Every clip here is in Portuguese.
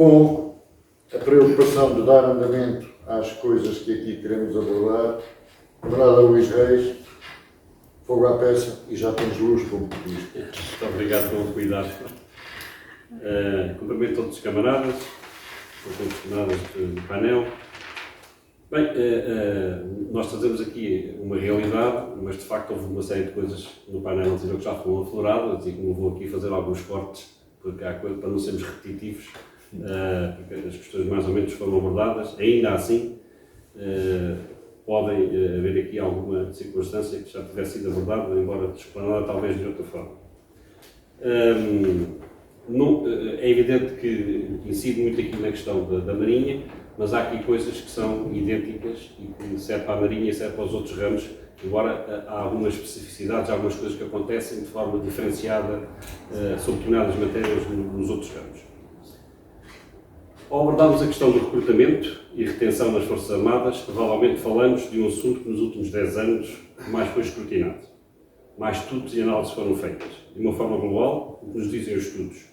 com a preocupação de dar andamento às coisas que aqui queremos abordar. Camarada Luís Reis, fogo à peça e já tens luz, como diz. Muito obrigado pelo cuidado. Cumprimento todos os camaradas, todos os camaradas do painel. Bem, nós trazemos aqui uma realidade, mas de facto houve uma série de coisas no painel anterior que já foram afloradas e como vou aqui fazer alguns cortes, porque há coisa, para não sermos repetitivos, porque as questões mais ou menos foram abordadas. Ainda assim, podem haver aqui alguma circunstância que já tivesse sido abordada, embora explanada talvez de outra forma. É evidente que incide muito aqui na questão da Marinha, mas há aqui coisas que são idênticas e que serve para a Marinha e serve para os outros ramos, embora há algumas especificidades, há algumas coisas que acontecem de forma diferenciada sobre determinadas matérias nos outros ramos. Ao abordarmos a questão do recrutamento e retenção nas Forças Armadas, provavelmente falamos de um assunto que nos últimos 10 anos mais foi escrutinado. Mais estudos e análises foram feitas. De uma forma global, o que nos dizem os estudos?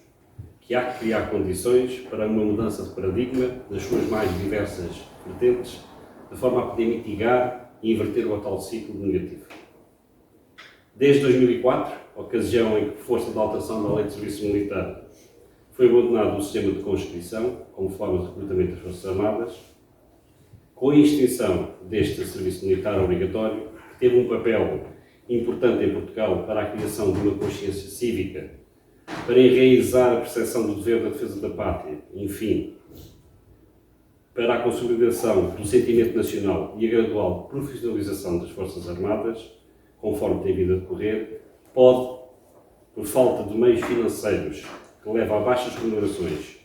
Que há que criar condições para uma mudança de paradigma das suas mais diversas vertentes, de forma a poder mitigar e inverter o atual ciclo negativo. Desde 2004, ocasião em que, força da alteração da Lei de Serviço Militar, foi abandonado o sistema de conscrição como forma de recrutamento das Forças Armadas, com a extinção deste serviço militar obrigatório, que teve um papel importante em Portugal para a criação de uma consciência cívica, para enraizar a percepção do dever da defesa da pátria, enfim, para a consolidação do sentimento nacional e a gradual profissionalização das Forças Armadas, conforme tem vindo a decorrer, pode, por falta de meios financeiros que leva a baixas remunerações,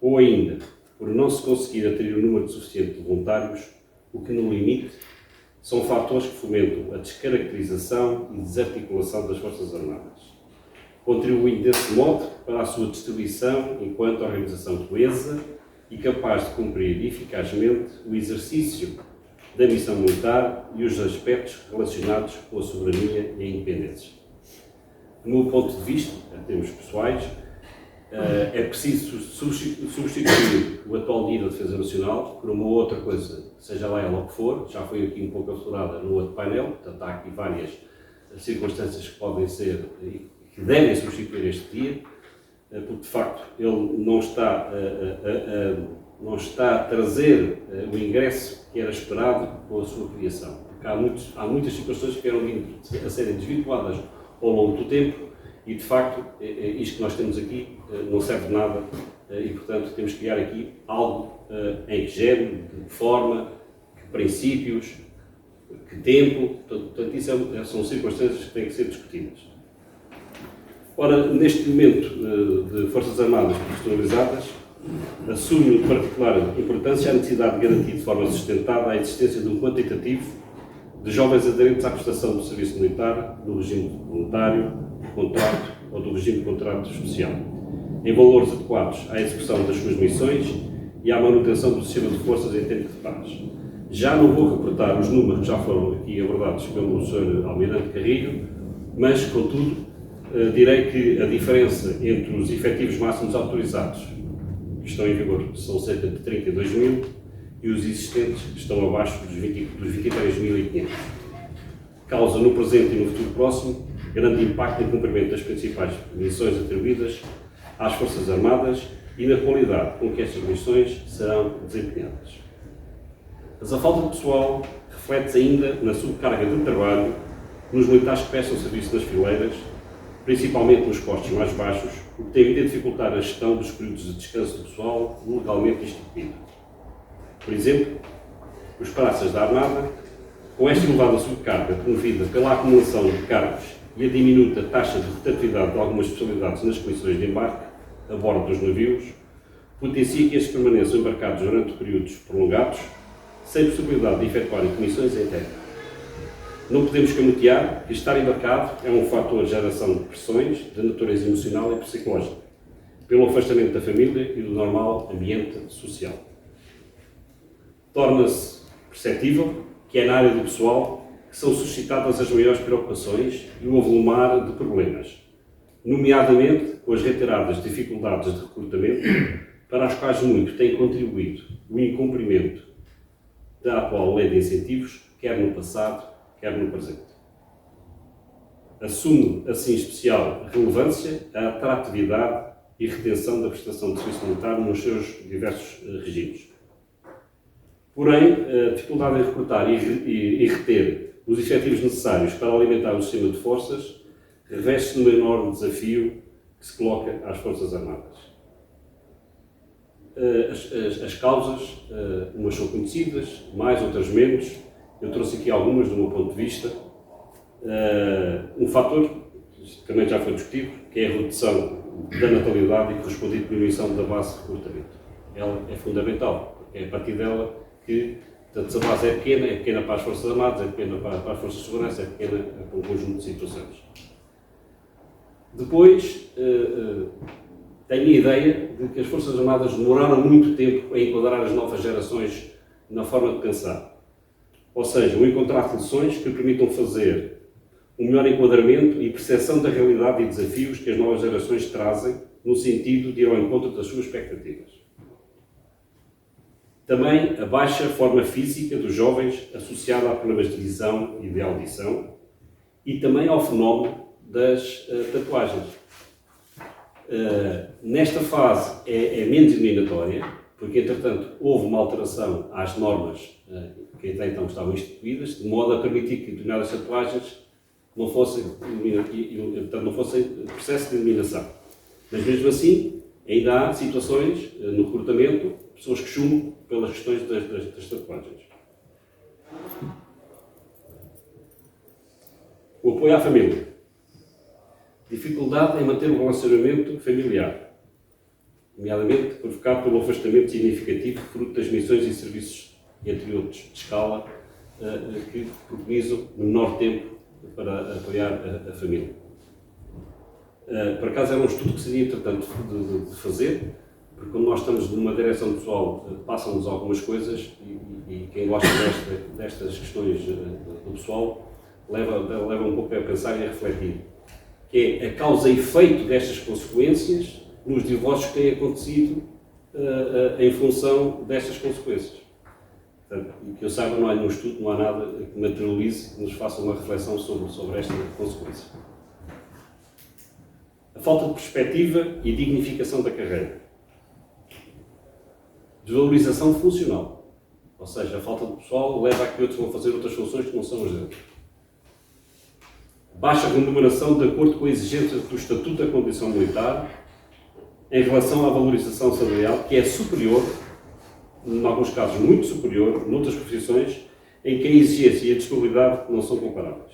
ou ainda por não se conseguir atrair um número suficiente de voluntários, o que no limite são fatores que fomentam a descaracterização e desarticulação das Forças Armadas, contribuindo desse modo para a sua distribuição enquanto organização coesa e capaz de cumprir eficazmente o exercício da missão militar e os aspectos relacionados com a soberania e a independência. Do meu ponto de vista, em termos pessoais, é preciso substituir o atual Dia da Defesa Nacional por uma outra coisa, seja lá ela o que for. Já foi aqui um pouco aflorada no outro painel, portanto há aqui várias circunstâncias que podem ser e que devem substituir este dia, porque de facto ele não está a trazer o ingresso que era esperado com a sua criação. Porque há muitas situações que eram vindo a serem desvirtuadas ao longo do tempo e, de facto, isto que nós temos aqui não serve de nada e, portanto, temos que criar aqui algo em que gere, de que forma, que princípios, que tempo. Portanto, isso são circunstâncias que têm que ser discutidas. Ora, neste momento de Forças Armadas profissionalizadas, assume de particular importância a necessidade de garantir de forma sustentada a existência de um quantitativo de jovens aderentes à prestação do serviço militar, do regime voluntário, contrato ou do regime de contrato especial, em valores adequados à execução das suas missões e à manutenção do sistema de forças em tempo de paz. Já não vou reportar os números que já foram aqui abordados pelo Sr. Almirante Carrilho, mas, contudo, direi que a diferença entre os efetivos máximos autorizados, que estão em vigor, são cerca de 32 mil, e os existentes que estão abaixo dos 23.500. Causa no presente e no futuro próximo grande impacto no cumprimento das principais missões atribuídas às Forças Armadas e na qualidade com que estas missões serão desempenhadas. Mas a falta de pessoal reflete-se ainda na subcarga de trabalho nos militares que prestam serviço nas fileiras, principalmente nos postos mais baixos, o que tem vindo a dificultar a gestão dos períodos de descanso do pessoal legalmente instituído. Por exemplo, os praças da Armada, com esta elevada subcarga promovida pela acumulação de cargos e a diminuta taxa de rotatividade de algumas especialidades nas comissões de embarque a bordo dos navios, potencia que estes permaneçam embarcados durante períodos prolongados, sem possibilidade de efetuarem comissões em terra. Não podemos camutear que estar embarcado é um fator de geração de pressões de natureza emocional e psicológica, pelo afastamento da família e do normal ambiente social. Torna-se perceptível que é na área do pessoal que são suscitadas as maiores preocupações e o avolumar de problemas, nomeadamente com as reiteradas dificuldades de recrutamento para as quais muito tem contribuído o incumprimento da atual lei de incentivos, quer no passado, quer no presente. Assume, assim, especial relevância a atratividade e retenção da prestação de serviço militar nos seus diversos regimes. Porém, a dificuldade em recrutar e reter os efetivos necessários para alimentar o sistema de forças reveste-se no enorme desafio que se coloca às Forças Armadas. As causas, umas são conhecidas, mais, outras menos. Eu trouxe aqui algumas do meu ponto de vista. Um fator, que também já foi discutido, que é a redução da natalidade e correspondente diminuição da base de recrutamento. Ela é fundamental, porque é a partir dela que, portanto, se a base é pequena para as Forças Armadas, é pequena para as Forças de Segurança, é pequena para um conjunto de situações. Depois, tenho a ideia de que as Forças Armadas demoraram muito tempo a enquadrar as novas gerações na forma de pensar. Ou seja, o encontrar soluções que permitam fazer um melhor enquadramento e percepção da realidade e desafios que as novas gerações trazem no sentido de ir ao encontro das suas expectativas. Também a baixa forma física dos jovens associada a problemas de visão e de audição e também ao fenómeno das tatuagens. Nesta fase é menos eliminatória, porque entretanto houve uma alteração às normas que até então estavam instituídas, de modo a permitir que determinadas tatuagens não fossem processo de eliminação. Mas mesmo assim, ainda há situações no recrutamento, pessoas que chumam pelas questões das tatuagens. O apoio à família. Dificuldade em manter o relacionamento familiar, nomeadamente provocado pelo afastamento significativo fruto das missões e serviços, entre outros, de escala, que preconizam no menor tempo para apoiar a família. Por acaso era um estudo que seria, entretanto, de fazer, porque quando nós estamos numa direção pessoal, passam-nos algumas coisas e quem gosta destas questões do pessoal leva um pouco a pensar e a refletir. Que é a causa e efeito destas consequências nos divórcios que têm acontecido em função destas consequências. Portanto, e que eu saiba, não há nenhum estudo, não há nada que materialize, que nos faça uma reflexão sobre esta consequência. A falta de perspectiva e dignificação da carreira. Desvalorização funcional. Ou seja, a falta de pessoal leva a que outros vão fazer outras funções que não são as deles. Baixa remuneração de acordo com a exigência do Estatuto da Condição Militar em relação à valorização salarial, que é superior, em alguns casos muito superior, noutras profissões, em que a exigência e a disponibilidade não são comparáveis.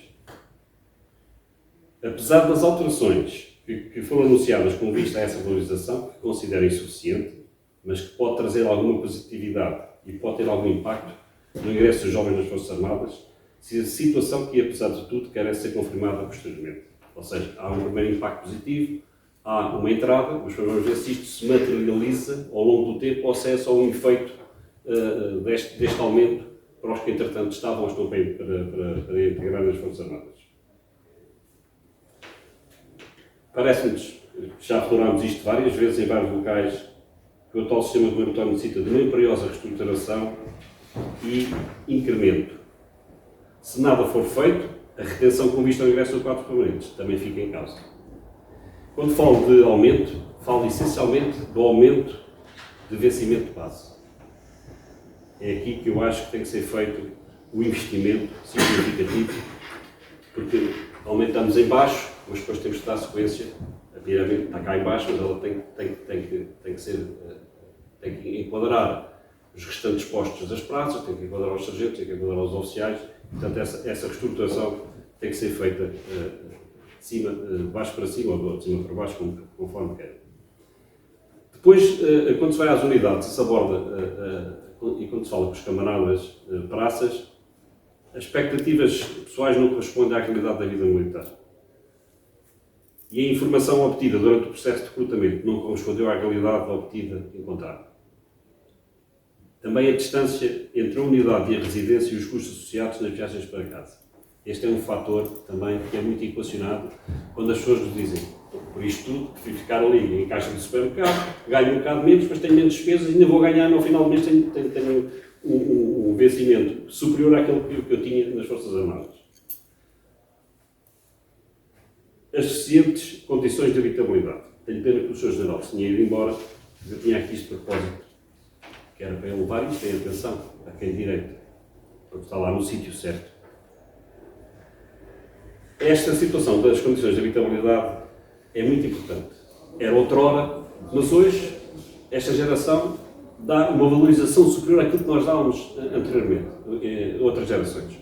Apesar das alterações que foram anunciadas com vista a essa valorização, que considero insuficiente, mas que pode trazer alguma positividade e pode ter algum impacto no ingresso dos jovens nas Forças Armadas, situação que, apesar de tudo, carece ser confirmada posteriormente. Ou seja, há um primeiro impacto positivo, há uma entrada, mas vamos ver se isto se materializa ao longo do tempo ou se é só um efeito deste aumento para os que, entretanto, estavam ou estão para integrar nas Forças Armadas. Parece-nos, já explorámos isto várias vezes em vários locais, que o atual sistema regulatório necessita de uma imperiosa reestruturação e incremento. Se nada for feito, a retenção com vista ao ingresso de quadros permanentes também fica em causa. Quando falo de aumento, falo essencialmente do aumento de vencimento de base. É aqui que eu acho que tem que ser feito o investimento significativo, porque aumentamos em baixo, mas depois temos que dar sequência. A pirâmide está cá em baixo, mas ela tem que enquadrar os restantes postos das praças, tem que enquadrar os sargentos, tem que enquadrar os oficiais. Portanto, essa reestruturação tem que ser feita de baixo para cima, ou de cima para baixo, conforme quer. Depois, quando se vai às unidades, se aborda, e quando se fala com os camaradas praças, as expectativas pessoais não correspondem à realidade da vida militar. E a informação obtida durante o processo de recrutamento não correspondeu à realidade obtida encontrada. Também a distância entre a unidade e a residência e os custos associados nas viagens para casa. Este é um fator também que é muito equacionado quando as pessoas nos dizem: por isto tudo, prefiro ficar ali em caixa de supermercado, ganho um bocado menos, mas tenho menos despesas e ainda vou ganhar no final do mês, tenho um vencimento superior àquele que eu tinha nas Forças Armadas. As suficientes condições de habitabilidade. Tenho pena que o Sr. General se tinha ido embora, mas eu tinha aqui isto de propósito, que era para ele levar isto em atenção, a quem direito, porque está lá no sítio certo. Esta situação das condições de habitabilidade é muito importante. Era outrora, mas hoje, esta geração dá uma valorização superior àquilo que nós dávamos anteriormente, outras gerações.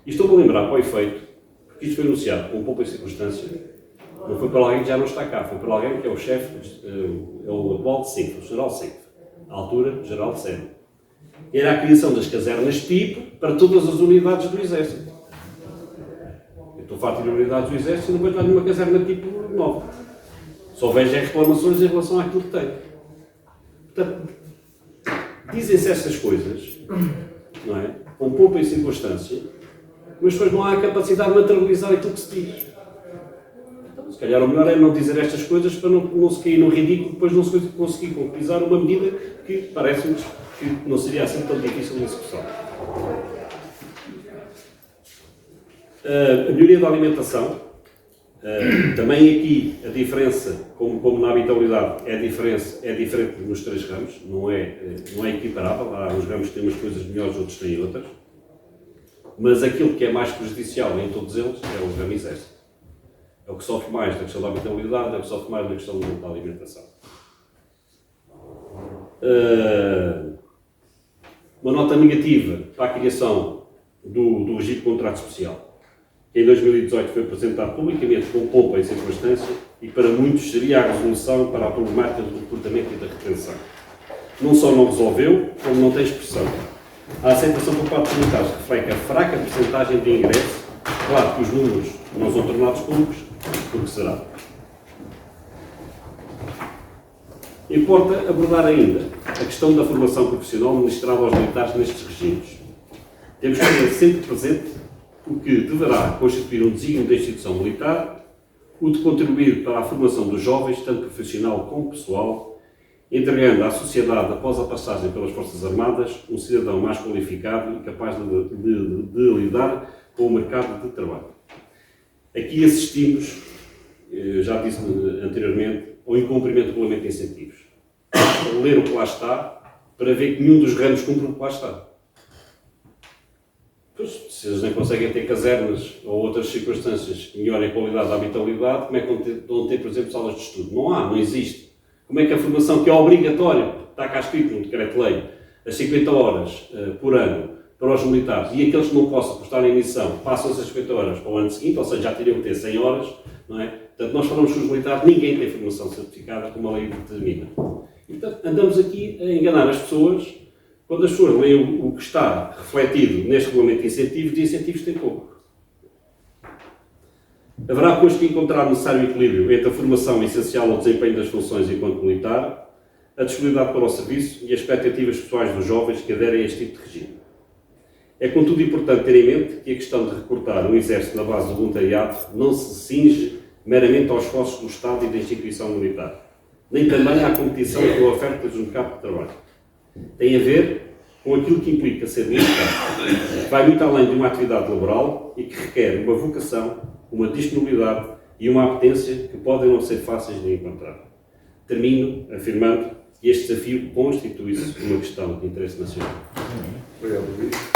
E estou-me a lembrar, para o efeito, porque isto foi anunciado com pouca circunstância, não foi para alguém que já não está cá, foi para alguém que é o chefe, é o atual de CENF, o General CENF, à altura, General de Sena. Era a criação das casernas tipo para todas as unidades do Exército. Eu estou farto de unidades do Exército e não vou entrar numa caserna tipo nova. Só vejo reclamações em relação àquilo que tenho. Portanto, dizem-se estas coisas, não é? Com pouca circunstância, mas depois não há a capacidade de materializar aquilo que se diz. Então, se calhar o melhor é não dizer estas coisas para não se cair no ridículo, depois não se conseguir concretizar uma medida que parece-nos que não seria assim tão difícil de execução. A melhoria da alimentação, também aqui a diferença, como na habitabilidade, é diferente nos três ramos, não é equiparável. Há uns ramos que têm umas coisas melhores, outros têm outras. Mas aquilo que é mais prejudicial em todos eles é o ramo Exército. É o que sofre mais da questão da habitabilidade, é o que sofre mais da questão da alimentação. Uma nota negativa para a criação do regime de contrato especial, que em 2018 foi apresentado publicamente com pompa e circunstância e para muitos seria a resolução para a problemática do recrutamento e da retenção. Não só não resolveu, como não tem expressão. A aceitação por parte dos militares reflete a fraca percentagem de ingresso. Claro que os números não são tornados públicos, porque será. Importa abordar ainda a questão da formação profissional ministrada aos militares nestes regimes. Temos que ter sempre presente o que deverá constituir um desígnio da instituição militar, o de contribuir para a formação dos jovens, tanto profissional como pessoal, entregando à sociedade, após a passagem pelas Forças Armadas, um cidadão mais qualificado e capaz de lidar com o mercado de trabalho. Aqui assistimos, já disse anteriormente, ao incumprimento do regulamento de incentivos. Ler o que lá está, para ver que nenhum dos ramos cumpre o que lá está. Pois, se eles nem conseguem ter casernas ou outras circunstâncias que melhorem a qualidade da habitabilidade, como é que vão ter, por exemplo, salas de estudo? Não existe. Como é que a formação que é obrigatória, está cá escrito no decreto-lei, as 50 horas por ano para os militares, e aqueles que não possam prestar em missão passam essas 50 horas para o ano seguinte, ou seja, já teriam que ter 100 horas, não é? Portanto, nós falamos que os militares, ninguém tem formação certificada, como a lei determina. E, portanto, andamos aqui a enganar as pessoas, quando as pessoas leem o que está refletido neste regulamento de incentivos tem pouco. Haverá, pois, que encontrar o necessário equilíbrio entre a formação essencial ao desempenho das funções enquanto militar, a disponibilidade para o serviço e as expectativas pessoais dos jovens que aderem a este tipo de regime. É, contudo, importante ter em mente que a questão de recrutar um exército na base do voluntariado não se cinge meramente aos esforços do Estado e da instituição militar, nem também à competição pela oferta do mercado de trabalho. Tem a ver com aquilo que implica ser militar, que vai muito além de uma atividade laboral e que requer uma vocação, uma disponibilidade e uma apetência que podem não ser fáceis de encontrar. Termino afirmando que este desafio constitui-se uma questão de interesse nacional. Obrigado, Luís.